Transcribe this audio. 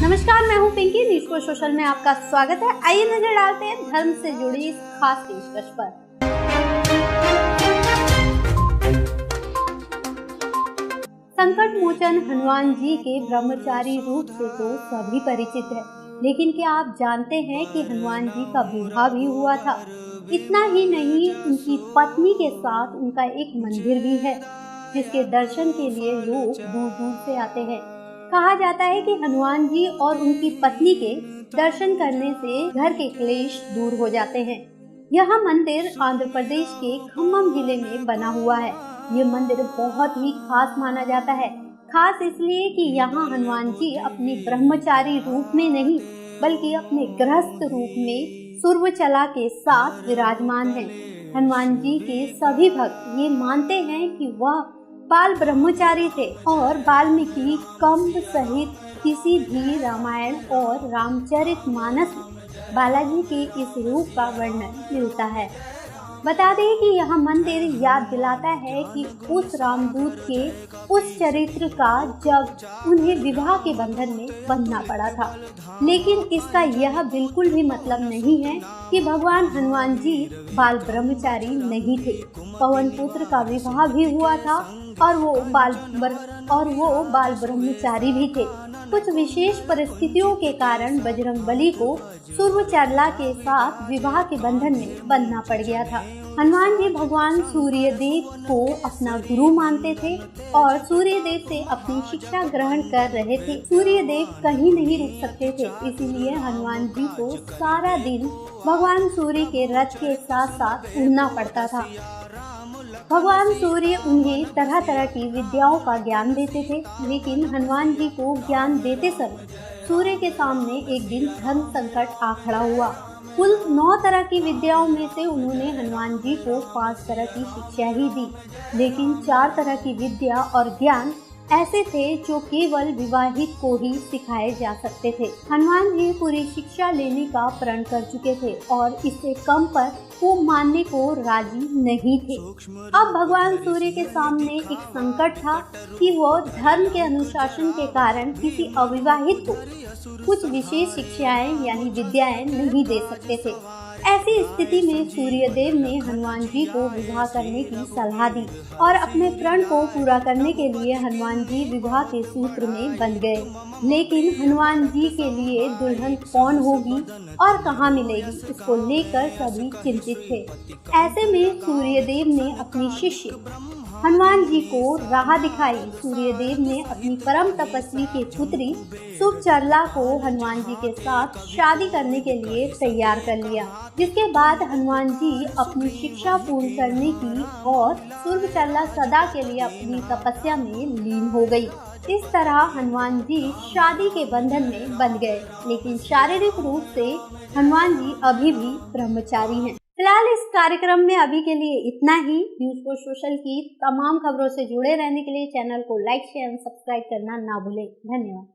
नमस्कार, मैं हूं पिंकी। न्यूज़ फॉर सोशल में आपका स्वागत है। आइए नजर डालते हैं धर्म से जुड़ी इस खास पेशकश पर। संकट मोचन हनुमान जी के ब्रह्मचारी रूप से तो सभी परिचित है, लेकिन क्या आप जानते हैं कि हनुमान जी का विवाह भी हुआ था? इतना ही नहीं, उनकी पत्नी के साथ उनका एक मंदिर भी है, जिसके दर्शन के लिए लोग दूर दूर से आते हैं। कहा जाता है कि हनुमान जी और उनकी पत्नी के दर्शन करने से घर के क्लेश दूर हो जाते हैं। यह मंदिर आंध्र प्रदेश के खम्मम जिले में बना हुआ है। ये मंदिर बहुत ही खास माना जाता है। खास इसलिए कि यहाँ हनुमान जी अपने ब्रह्मचारी रूप में नहीं, बल्कि अपने गृहस्थ रूप में सूर्वचला के साथ विराजमान हैं। हनुमान जी के सभी भक्त ये मानते हैं कि वह बाल ब्रह्मचारी थे और वाल्मीकि कंब सहित किसी भी रामायण और रामचरितमानस में बालाजी के इस रूप का वर्णन मिलता है। बता दें कि यह मंदिर याद दिलाता है कि उस रामदूत के उस चरित्र का जब उन्हें विवाह के बंधन में बंधना पड़ा था। लेकिन इसका यह बिल्कुल भी मतलब नहीं है कि भगवान हनुमान जी बाल ब्रह्मचारी नहीं थे। पवन पुत्र का विवाह भी हुआ था और वो बाल ब्रह्मचारी भी थे। कुछ विशेष परिस्थितियों के कारण बजरंगबली को सूर्वचला के साथ विवाह के बंधन में बंधना पड़ गया था। हनुमान जी भगवान सूर्यदेव को अपना गुरु मानते थे और सूर्यदेव से अपनी शिक्षा ग्रहण कर रहे थे। सूर्यदेव कहीं नहीं रुक सकते थे, इसीलिए हनुमान जी को सारा दिन भगवान सूर्य के रथ के साथ साथ उड़ना पड़ता था। भगवान सूर्य उन्हें तरह तरह की विद्याओं का ज्ञान देते थे, लेकिन हनुमान जी को ज्ञान देते समय सूर्य के सामने एक दिन धर्म संकट आ खड़ा हुआ। कुल 9 तरह की विद्याओं में से उन्होंने हनुमान जी को 5 तरह की शिक्षा ही दी, लेकिन 4 तरह की विद्या और ज्ञान ऐसे थे जो केवल विवाहित को ही सिखाए जा सकते थे। हनुमान जी पूरी शिक्षा लेने का प्रण कर चुके थे और इससे कम पर वो मानने को राजी नहीं थे। अब भगवान सूर्य के सामने एक संकट था कि वो धर्म के अनुशासन के कारण किसी अविवाहित को कुछ विशेष शिक्षाएं यानी विद्याएं नहीं दे सकते थे। ऐसी स्थिति में सूर्यदेव ने हनुमान जी को विवाह करने की सलाह दी और अपने प्रण को पूरा करने के लिए हनुमान जी विवाह के सूत्र में बंध गए। लेकिन हनुमान जी के लिए दुल्हन कौन होगी और कहाँ मिलेगी, इसको लेकर सभी चिंतित थे। ऐसे में सूर्यदेव ने अपनी शिष्य हनुमान जी को राह दिखाई। सूर्यदेव ने अपनी परम तपस्वी की पुत्री सूर्वचला को हनुमान जी के साथ शादी करने के लिए तैयार कर लिया, जिसके बाद हनुमान जी अपनी शिक्षा पूर्ण करने की और सूर्वचला सदा के लिए अपनी तपस्या में लीन हो गई। इस तरह हनुमान जी शादी के बंधन में बंध गए, लेकिन शारीरिक रूप से हनुमान जी अभी भी ब्रह्मचारी हैं। फिलहाल इस कार्यक्रम में अभी के लिए इतना ही। न्यूज़ फॉर सोशल की तमाम खबरों से जुड़े रहने के लिए चैनल को लाइक, शेयर और सब्सक्राइब करना ना भूलें। धन्यवाद।